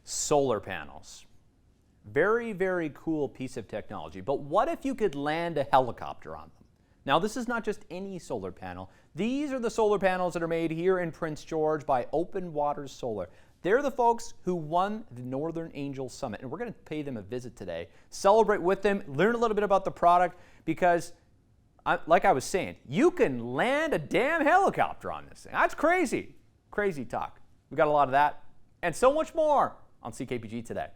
solar panels. Very, very cool piece of technology. But what if you could land a helicopter on them? Now, this is not just any solar panel. These are the solar panels that are made here in Prince George by Open Waters Solar. They're the folks who won the Northern Angel Summit, and we're going to pay them a visit today, celebrate with them, learn a little bit about the product, because, like I was saying, you can land a damn helicopter on this thing. That's crazy. Crazy talk. We got a lot of that and so much more on CKPG Today.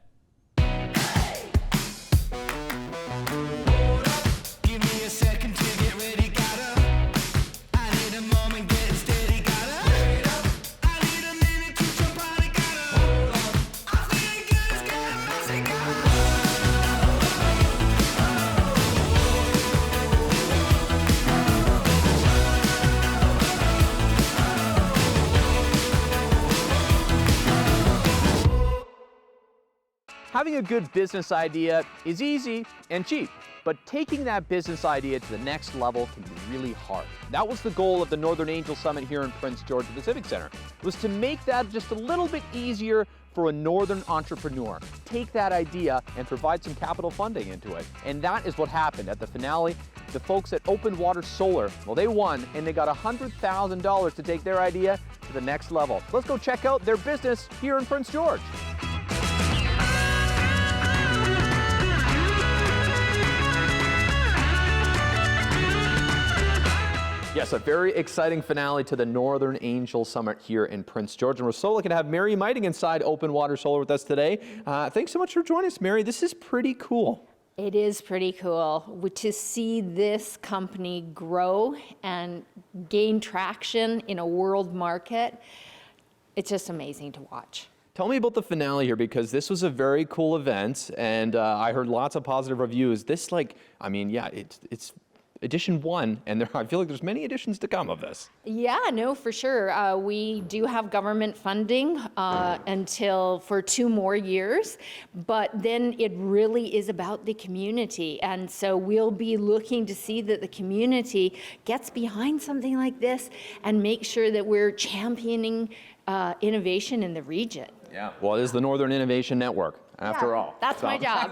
Having a good business idea is easy and cheap, but taking that business idea to the next level can be really hard. That was the goal of the Northern Angel Summit here in Prince George at the Civic Center, was to make that just a little bit easier for a northern entrepreneur. Take that idea and provide some capital funding into it. And that is what happened at the finale. The folks at Open Water Solar, well, they won and they got $100,000 to take their idea to the next level. Let's go check out their business here in Prince George. Yes, a very exciting finale to the Northern Angel Summit here in Prince George. And we're so lucky to have Mary Miting inside Open Water Solar with us today. Thanks so much for joining us, Mary. This is pretty cool. It is pretty cool to see this company grow and gain traction in a world market. It's just amazing to watch. Tell me about the finale here, because this was a very cool event, and I heard lots of positive reviews. This, it's edition 1, and I feel like there's many editions to come of this. Yeah, no, for sure. We do have government funding for 2 more years, but then it really is about the community. And so we'll be looking to see that the community gets behind something like this and make sure that we're championing innovation in the region. Yeah, well, it is the Northern Innovation Network, after all. That's my job.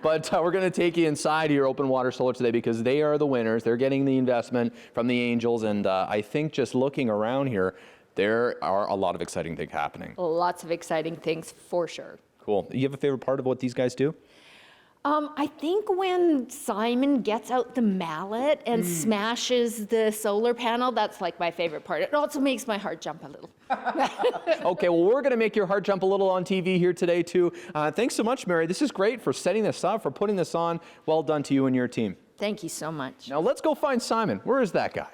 But we're going to take you inside here, Open Water Solar, today, because they are the winners. They're getting the investment from the Angels, and I think just looking around here, there are a lot of exciting things happening. Lots of exciting things, for sure. Cool. You have a favorite part of what these guys do? I think when Simon gets out the mallet and smashes the solar panel, that's like my favorite part. It also makes my heart jump a little. Okay, well, we're going to make your heart jump a little on TV here today, too. Thanks so much, Mary. This is great for setting this up, for putting this on. Well done to you and your team. Thank you so much. Now, let's go find Simon. Where is that guy?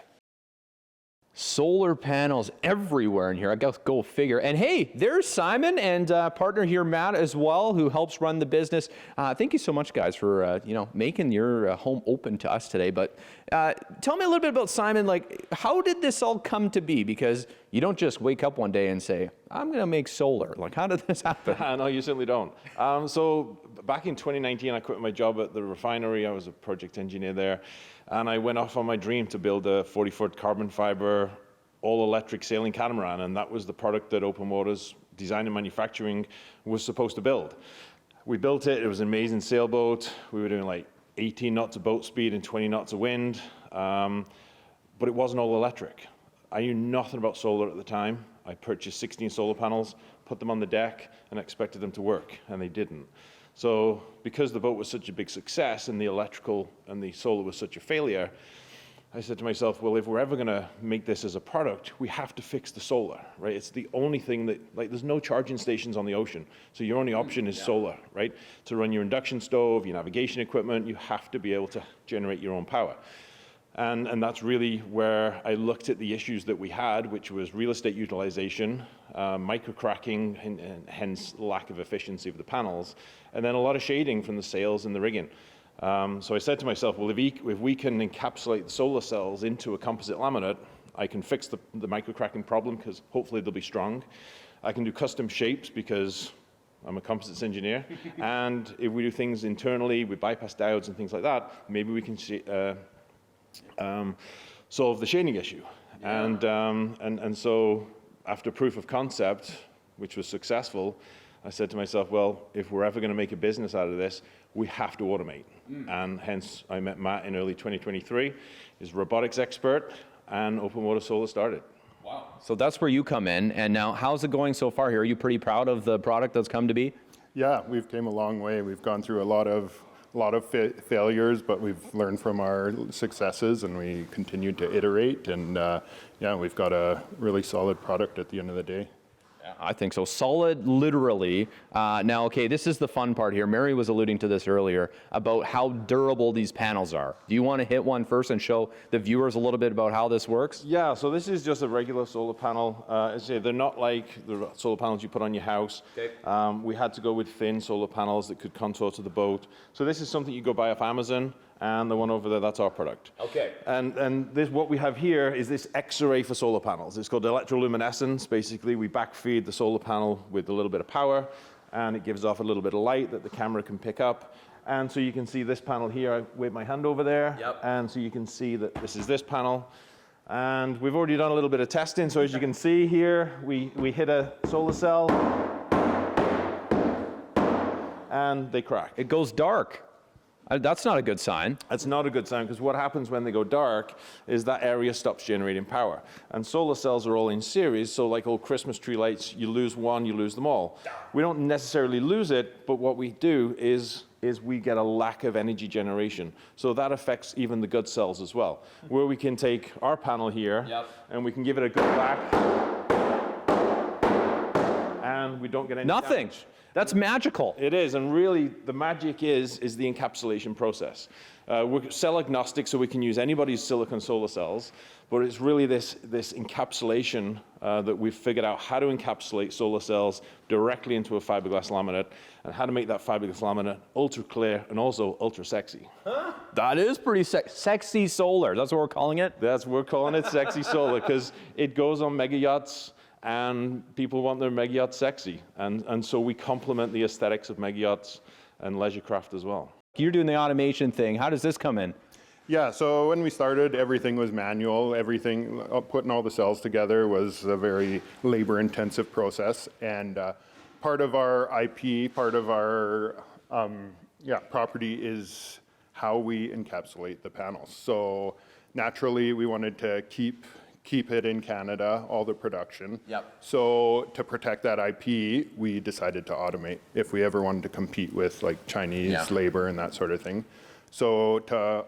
Solar panels everywhere in here. I guess go figure. And hey, there's Simon and partner here, Matt, as well, who helps run the business. Thank you so much, guys, for making your home open to us today. But tell me a little bit about Simon. Like, how did this all come to be? Because you don't just wake up one day and say, I'm going to make solar. Like, how did this happen? No, you certainly don't. So back in 2019, I quit my job at the refinery. I was a project engineer there. And I went off on my dream to build a 40-foot carbon fiber, all-electric sailing catamaran. And that was the product that Open Waters Design and Manufacturing was supposed to build. We built it. It was an amazing sailboat. We were doing like 18 knots of boat speed and 20 knots of wind. But it wasn't all electric. I knew nothing about solar at the time. I purchased 16 solar panels, put them on the deck, and expected them to work, and they didn't. So because the boat was such a big success and the electrical and the solar was such a failure, I said to myself, well, if we're ever going to make this as a product, we have to fix the solar, right? It's the only thing that, there's no charging stations on the ocean. So your only option is solar, right? To run your induction stove, your navigation equipment, you have to be able to generate your own power. And that's really where I looked at the issues that we had, which was real estate utilization, micro-cracking, and hence lack of efficiency of the panels, and then a lot of shading from the sails and the rigging. So I said to myself, well, if we can encapsulate the solar cells into a composite laminate, I can fix the micro-cracking problem, because hopefully they'll be strong. I can do custom shapes, because I'm a composites engineer. And if we do things internally with bypass diodes and things like that, maybe we can solve the shading issue. Yeah. And so after proof of concept, which was successful, I said to myself, well, if we're ever going to make a business out of this, we have to automate. And hence, I met Matt in early 2023. He's a robotics expert, and Open Water Solar started. Wow. So that's where you come in. And now, how's it going so far here? Are you pretty proud of the product that's come to be? Yeah, we've came a long way. We've gone through a lot of failures, but we've learned from our successes, and we continue to iterate. And yeah, we've got a really solid product at the end of the day. Yeah, I think so. Solid, literally. Now, okay, this is the fun part here. Mary was alluding to this earlier about how durable these panels are. Do you want to hit one first and show the viewers a little bit about how this works? Yeah, so this is just a regular solar panel. As I say, they're not like the solar panels you put on your house. Okay. We had to go with thin solar panels that could contour to the boat. So this is something you go buy off Amazon. And the one over there, that's our product. Okay. And this, what we have here is this X-ray for solar panels. It's called electroluminescence. Basically, we backfeed the solar panel with a little bit of power, and it gives off a little bit of light that the camera can pick up. And so you can see this panel here. I wave my hand over there. Yep. And so you can see that this is this panel. And we've already done a little bit of testing. So as you can see here, we hit a solar cell, and they crack. It goes dark. That's not a good sign. That's not a good sign, because what happens when they go dark is that area stops generating power. And solar cells are all in series, so like old Christmas tree lights, you lose one, you lose them all. We don't necessarily lose it, but what we do is we get a lack of energy generation. So that affects even the good cells as well, where we can take our panel here, and we can give it a good whack, and we don't get any Nothing. damage. That's magical. It is, and really the magic is the encapsulation process. We're cell agnostic, so we can use anybody's silicon solar cells, but it's really this encapsulation that we've figured out how to encapsulate solar cells directly into a fiberglass laminate, and how to make that fiberglass laminate ultra clear and also ultra sexy. Huh? That is pretty sexy solar. That's what we're calling it? We're calling it sexy solar, because it goes on mega yachts, and people want their mega yachts sexy. And so we complement the aesthetics of mega yachts and leisure craft as well. You're doing the automation thing. How does this come in? Yeah, so when we started, everything was manual. Everything, putting all the cells together was a very labor-intensive process. And part of our IP, part of our property is how we encapsulate the panels. So naturally, we wanted to keep it in Canada, all the production. Yep. So to protect that IP, we decided to automate if we ever wanted to compete with like Chinese labor and that sort of thing. So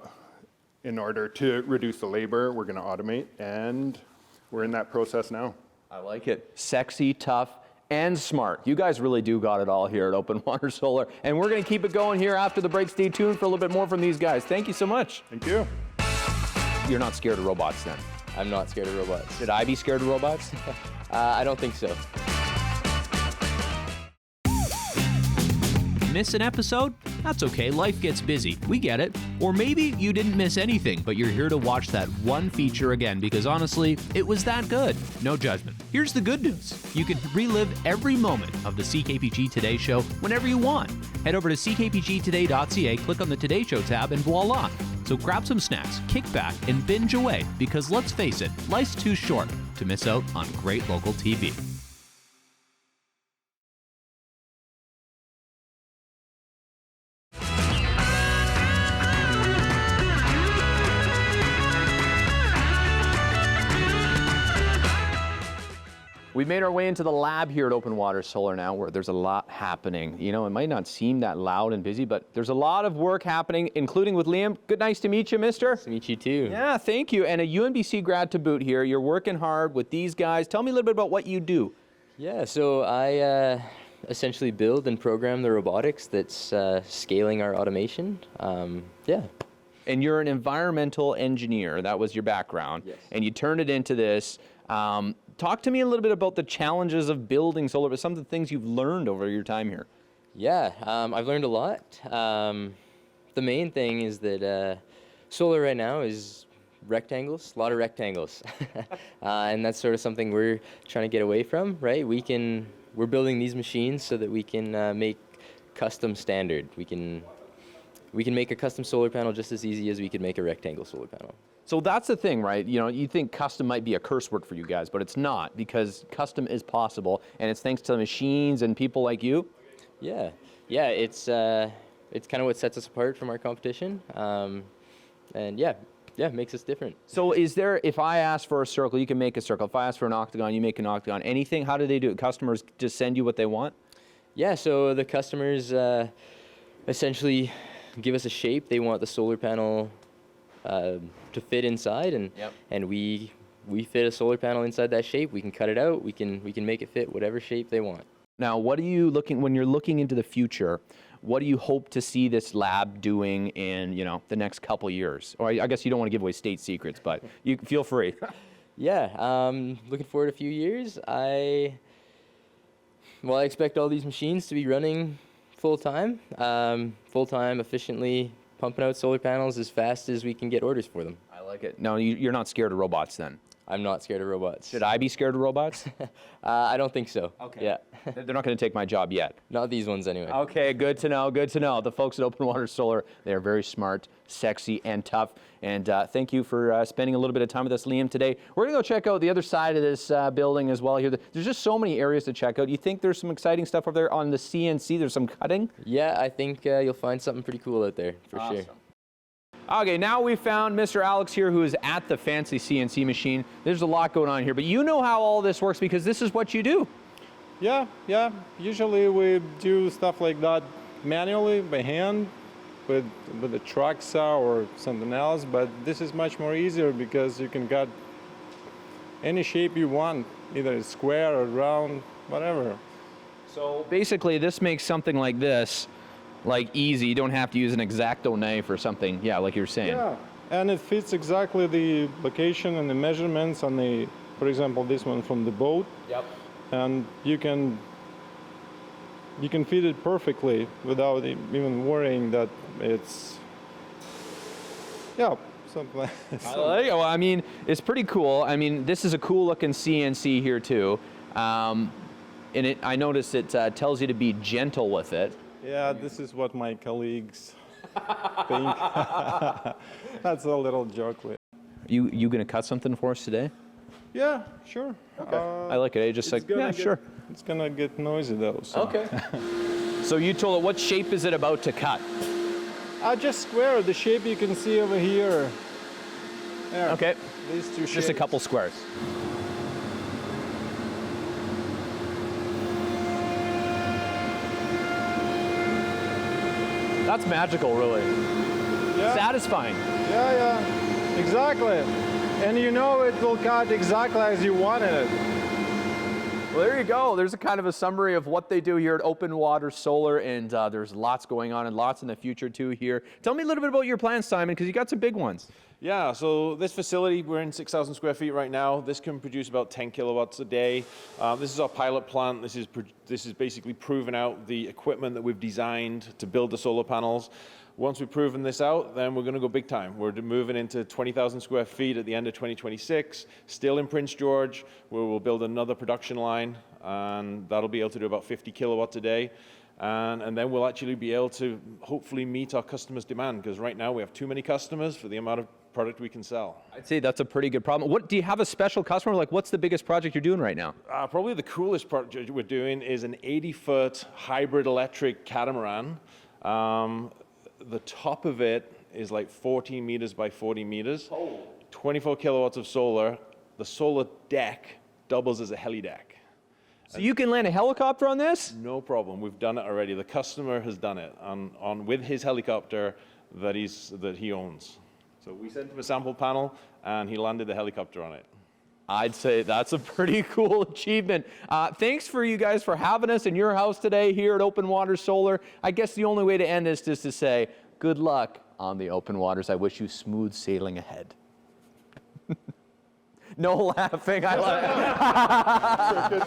in order to reduce the labor, we're going to automate, and we're in that process now. I like it. Sexy, tough, and smart. You guys really do got it all here at Open Water Solar, and we're going to keep it going here after the break. Stay tuned for a little bit more from these guys. Thank you so much. Thank you. You're not scared of robots then? I'm not scared of robots. Should I be scared of robots? I don't think so. Miss an episode? That's okay, life gets busy. We get it. Or maybe you didn't miss anything, but you're here to watch that one feature again because honestly, it was that good. No judgment. Here's the good news. You can relive every moment of the CKPG Today Show whenever you want. Head over to ckpgtoday.ca, click on the Today Show tab, and voila. So grab some snacks, kick back, and binge away because let's face it, life's too short to miss out on great local TV. We've made our way into the lab here at Open Water Solar now, where there's a lot happening. You know, it might not seem that loud and busy, but there's a lot of work happening, including with Liam. Nice to meet you, mister. Nice to meet you too. Yeah, thank you. And a UNBC grad to boot here. You're working hard with these guys. Tell me a little bit about what you do. Yeah, so I essentially build and program the robotics that's scaling our automation. Yeah. And you're an environmental engineer. That was your background. Yes. And you turned it into this. Talk to me a little bit about the challenges of building solar, but some of the things you've learned over your time here. Yeah, I've learned a lot. The main thing is that solar right now is rectangles, a lot of rectangles. And that's sort of something we're trying to get away from, right? We're building these machines so that we can make custom standard. We can make a custom solar panel just as easy as we could make a rectangle solar panel. So that's the thing, right? You know, you think custom might be a curse word for you guys, but it's not, because custom is possible, and it's thanks to the machines and people like you. Yeah, it's kind of what sets us apart from our competition, and yeah, it makes us different. So is there, if I ask for a circle, you can make a circle. If I ask for an octagon, you make an octagon. Anything, how do they do it? Customers just send you what they want? Yeah, so the customers essentially give us a shape. They want the solar panel to fit inside, and we fit a solar panel inside that shape. We can cut it out. We can make it fit whatever shape they want. Now, what are you looking, when you're looking into the future, what do you hope to see this lab doing in, you know, the next couple years? Or I guess you don't want to give away state secrets, but you feel free. Yeah, looking forward a few years. I expect all these machines to be running full time, efficiently pumping out solar panels as fast as we can get orders for them. I like it. No, you're not scared of robots then? I'm not scared of robots. Should I be scared of robots? I don't think so. Okay. Yeah. They're not going to take my job yet. Not these ones anyway. Okay, good to know, good to know. The folks at Open Water Solar, they are very smart, sexy, and tough. And thank you for spending a little bit of time with us, Liam, today. We're going to go check out the other side of this building as well here. There's just so many areas to check out. You think there's some exciting stuff over there on the CNC? There's some cutting? Yeah, I think you'll find something pretty cool out there, for sure. Okay, now we found Mr. Alex here, who is at the fancy CNC machine. There's a lot going on here, but you know how all this works because this is what you do. Yeah. Usually we do stuff like that manually by hand with a truck saw or something else, but this is much more easier because you can cut any shape you want, either square or round, whatever. So basically this makes something like this like easy. You don't have to use an X-Acto knife or something, yeah, like you're saying. Yeah, and it fits exactly the location and the measurements on the, for example, this one from the boat. Yep. And you can feed it perfectly without even worrying that it's, something like that. Well, I mean, it's pretty cool. I mean, this is a cool looking CNC here too. And I noticed it tells you to be gentle with it. Yeah, this is what my colleagues think. That's a little joke. You gonna cut something for us today? Yeah, sure. Okay. I like it. Just like, yeah, sure. It's gonna get noisy though. So. Okay. So you told it, what shape is it about to cut? Just square, the shape you can see over here. There. Okay. These two shapes. Just a couple squares. That's magical, really. Yeah. Satisfying. Yeah, exactly. And you know it will cut exactly as you wanted it. Well, there you go. There's a kind of a summary of what they do here at Open Water Solar, and there's lots going on and lots in the future too here. Tell me a little bit about your plans, Simon, because you got some big ones. Yeah, so this facility, we're in 6,000 square feet right now. This can produce about 10 kilowatts a day. This is our pilot plant. This is basically proving out the equipment that we've designed to build the solar panels. Once we've proven this out, then we're going to go big time. We're moving into 20,000 square feet at the end of 2026, still in Prince George, where we'll build another production line, and that'll be able to do about 50 kilowatts a day. And then we'll actually be able to hopefully meet our customers' demand, because right now we have too many customers for the amount of product we can sell. I'd say that's a pretty good problem. What do you have a special customer? Like, what's the biggest project you're doing right now? Probably the coolest project we're doing is an 80-foot hybrid electric catamaran. The top of it is like 14 meters by 40 meters, 24 kilowatts of solar. The solar deck doubles as a heli deck. So you can land a helicopter on this? No problem. We've done it already. The customer has done it with his helicopter that he owns. So we sent him a sample panel, and he landed the helicopter on it. I'd say that's a pretty cool achievement. Thanks for you guys for having us in your house today here at Open Water Solar. I guess the only way to end this is to say good luck on the open waters. I wish you smooth sailing ahead. No laughing. I love it.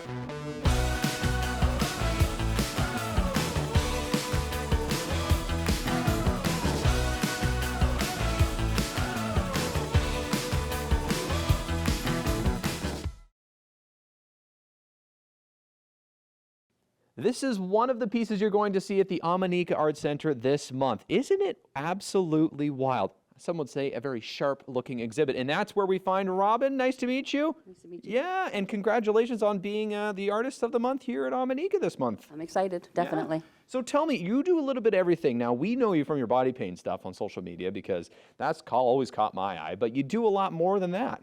This is one of the pieces you're going to see at the Amanika Art Center this month. Isn't it absolutely wild? some would say a very sharp-looking exhibit. And that's where we find Robyn. Nice to meet you. Nice to meet you. Yeah, and congratulations on being the Artist of the Month here at Dominica this month. I'm excited, definitely. Yeah. So tell me, you do a little bit of everything. Now, we know you from your body paint stuff on social media because that's always caught my eye, but you do a lot more than that.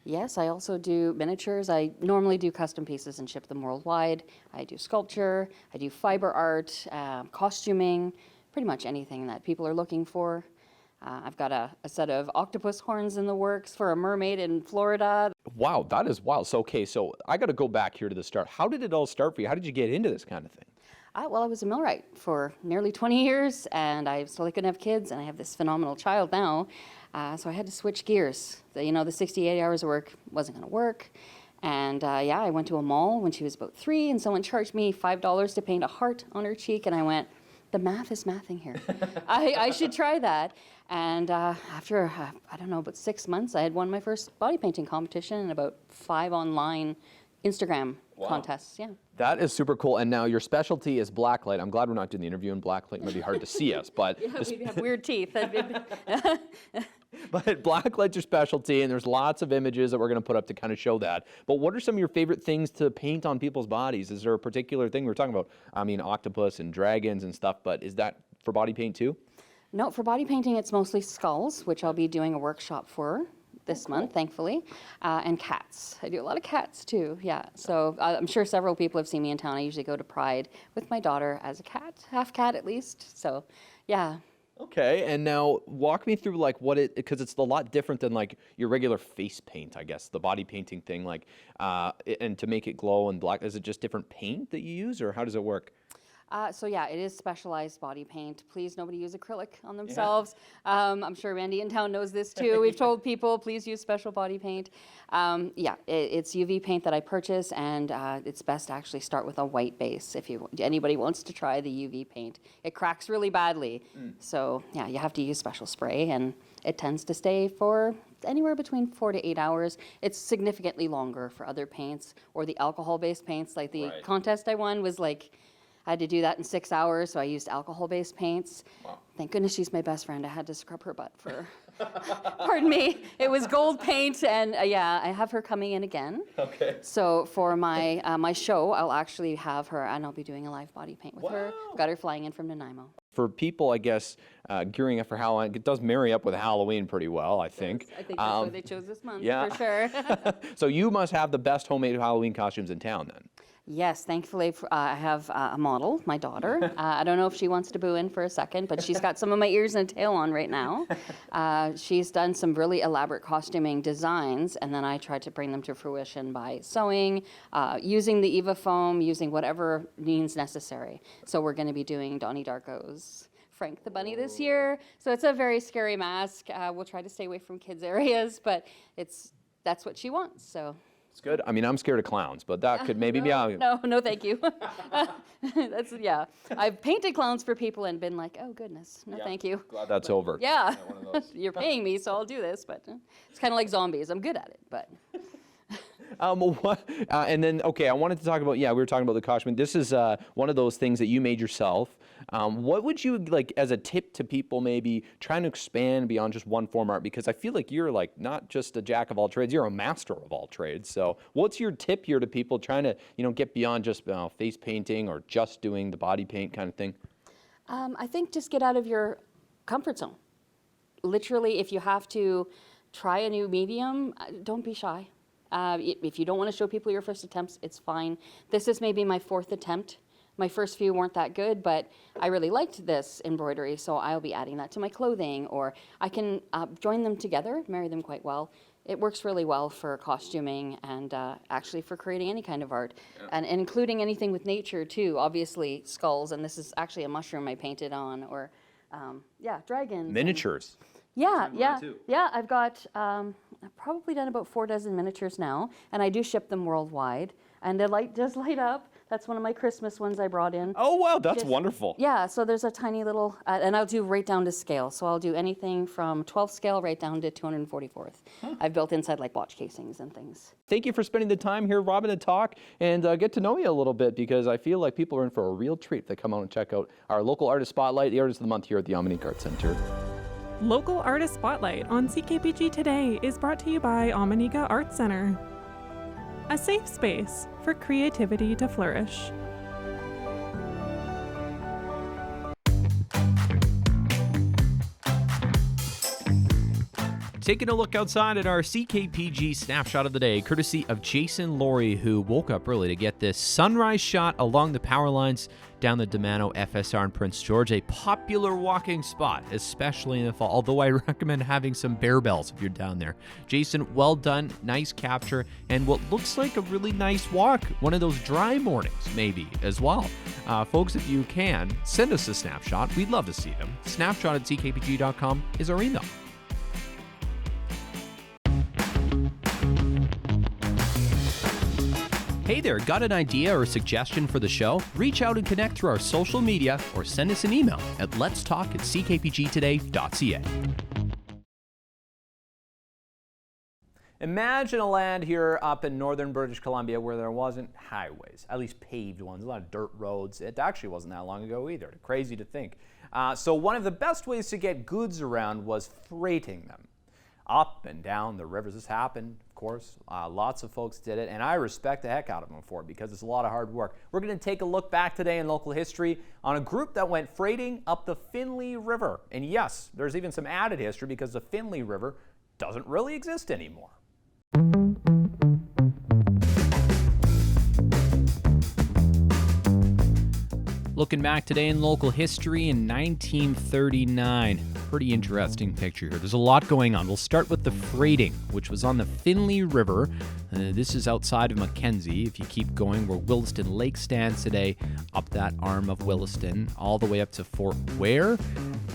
Yes, I also do miniatures. I normally do custom pieces and ship them worldwide. I do sculpture, I do fiber art, costuming, pretty much anything that people are looking for. I've got a set of octopus horns in the works for a mermaid in Florida. Wow, that is wild. So, okay, so I got to go back here to the start. How did it all start for you? How did you get into this kind of thing? Well, I was a millwright for nearly 20 years, and I still couldn't have kids, and I have this phenomenal child now. So I had to switch gears. The 68 hours of work wasn't going to work. And I went to a mall when she was about 3, and someone charged me $5 to paint a heart on her cheek, and I went, the math is mathing here. I should try that. And after, I don't know, about 6 months, I had won my first body painting competition and about 5 online Instagram contests. Yeah. That is super cool. And now your specialty is blacklight. I'm glad we're not doing the interview in blacklight. It might be hard to see us, but Yeah, we have weird teeth. but blacklight's your specialty, and there's lots of images that we're going to put up to kind of show that. But what are some of your favorite things to paint on people's bodies? Is there a particular thing we're talking about? I mean, octopus and dragons and stuff, but is that for body paint too? No, for body painting, it's mostly skulls, which I'll be doing a workshop for this month, thankfully, and cats. I do a lot of cats too, yeah. So I'm sure several people have seen me in town. I usually go to Pride with my daughter as a cat, half cat at least. So, yeah. Okay, and now walk me through like because it's a lot different than like your regular face paint, I guess, the body painting thing, like, and to make it glow and black, is it just different paint that you use, or how does it work? It is specialized body paint. Please, nobody use acrylic on themselves. Yeah. I'm sure Randy in town knows this too. We've told people, please use special body paint. It's UV paint that I purchase, and it's best to actually start with a white base if anybody wants to try the UV paint. It cracks really badly. So, yeah, you have to use special spray, and it tends to stay for anywhere between 4 to 8 hours. It's significantly longer for other paints or the alcohol-based paints. Like the contest I won was like, I had to do that in 6 hours, so I used alcohol-based paints. Wow. Thank goodness she's my best friend. I had to scrub her butt for, pardon me. It was gold paint, and I have her coming in again. Okay. So for my my show, I'll actually have her, and I'll be doing a live body paint with her. Got her flying in from Nanaimo. For people, I guess, gearing up for Halloween, it does marry up with Halloween pretty well, I think. I think that's why they chose this month, for sure. So you must have the best homemade Halloween costumes in town, then. Yes, thankfully I have a model, my daughter. I don't know if she wants to boo in for a second, but she's got some of my ears and a tail on right now. She's done some really elaborate costuming designs, and then I tried to bring them to fruition by sewing, using the Eva foam, using whatever means necessary. So we're going to be doing Donnie Darko's Frank the Bunny this year. So it's a very scary mask. We'll try to stay away from kids' areas, but that's what she wants, so. It's good. I mean, I'm scared of clowns, but that could maybe be out. No, thank you. I've painted clowns for people and been like, oh goodness, no, thank you. Glad that's over. Yeah, you're paying me, so I'll do this. But it's kind of like zombies. I'm good at it, but. And then, okay, I wanted to talk about, we were talking about the costume. This is one of those things that you made yourself. What would you, like, as a tip to people maybe trying to expand beyond just one form art? Because I feel like you're, like, not just a jack of all trades, you're a master of all trades. So what's your tip here to people trying to, get beyond just face painting or just doing the body paint kind of thing? I think just get out of your comfort zone. Literally, if you have to try a new medium, don't be shy. If you don't want to show people your first attempts, it's fine. This is maybe my 4th attempt. My first few weren't that good, but I really liked this embroidery, so I'll be adding that to my clothing, or I can join them together, marry them quite well. It works really well for costuming and actually for creating any kind of art, and including anything with nature too. Obviously skulls, and this is actually a mushroom I painted on, or dragons. Miniatures. I've got, I've probably done about 4 dozen miniatures now, and I do ship them worldwide, and the light does light up. That's one of my Christmas ones I brought in. Oh, wow, that's wonderful. Yeah, so there's a tiny little, and I'll do right down to scale. So I'll do anything from 12 scale right down to 244th. I've built inside like watch casings and things. Thank you for spending the time here, Robyn, to talk and get to know you a little bit, because I feel like people are in for a real treat if they come out and check out our local artist spotlight, the Artist of the Month here at the Dominique Art Center. Local Artist Spotlight on CKPG Today is brought to you by Omaniga Arts Center, a safe space for creativity to flourish. Taking a look outside at our CKPG snapshot of the day, courtesy of Jason Laurie, who woke up early to get this sunrise shot along the power lines down the Demano FSR in Prince George, a popular walking spot, especially in the fall, although I recommend having some bear bells if you're down there. Jason, well done, nice capture, and what looks like a really nice walk, one of those dry mornings maybe as well. Folks, if you can, send us a snapshot. We'd love to see them. snapshot@ckpg.com is our email. Hey there, got an idea or suggestion for the show? Reach out and connect through our social media or send us an email at letstalk@ckpgtoday.ca. Imagine a land here up in northern British Columbia where there wasn't highways, at least paved ones, a lot of dirt roads. It actually wasn't that long ago either. Crazy to think. So one of the best ways to get goods around was freighting them. Up and down the rivers. This happened, of course. Lots of folks did it, and I respect the heck out of them for it because it's a lot of hard work. We're going to take a look back today in local history on a group that went freighting up the Finley River. And yes, there's even some added history because the Finley River doesn't really exist anymore. Looking back today in local history in 1939. Pretty interesting picture here. There's a lot going on. We'll start with the freighting, which was on the Finley River. This is outside of Mackenzie. If you keep going where Williston Lake stands today, up that arm of Williston, all the way up to Fort Ware.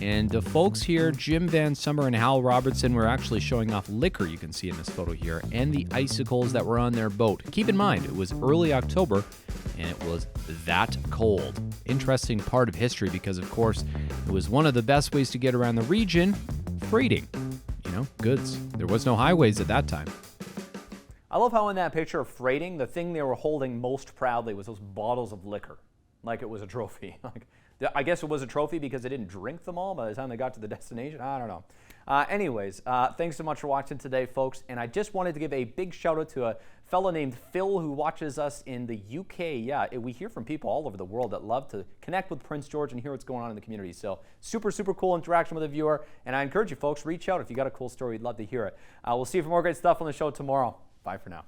And the folks here, Jim Van Summer and Hal Robertson, were actually showing off liquor, you can see in this photo here, and the icicles that were on their boat. Keep in mind, it was early October, and it was that cold. Interesting part of history because, of course, it was one of the best ways to get around the region, freighting, goods. There was no highways at that time. I love how in that picture of freighting, the thing they were holding most proudly was those bottles of liquor, like it was a trophy. I guess it was a trophy because they didn't drink them all by the time they got to the destination. I don't know. Anyways, thanks so much for watching today, folks. And I just wanted to give a big shout out to a fellow named Phil who watches us in the UK. Yeah, we hear from people all over the world that love to connect with Prince George and hear what's going on in the community. So super, super cool interaction with a viewer. And I encourage you folks, reach out if you got a cool story. We'd love to hear it. We'll see you for more great stuff on the show tomorrow. Bye for now.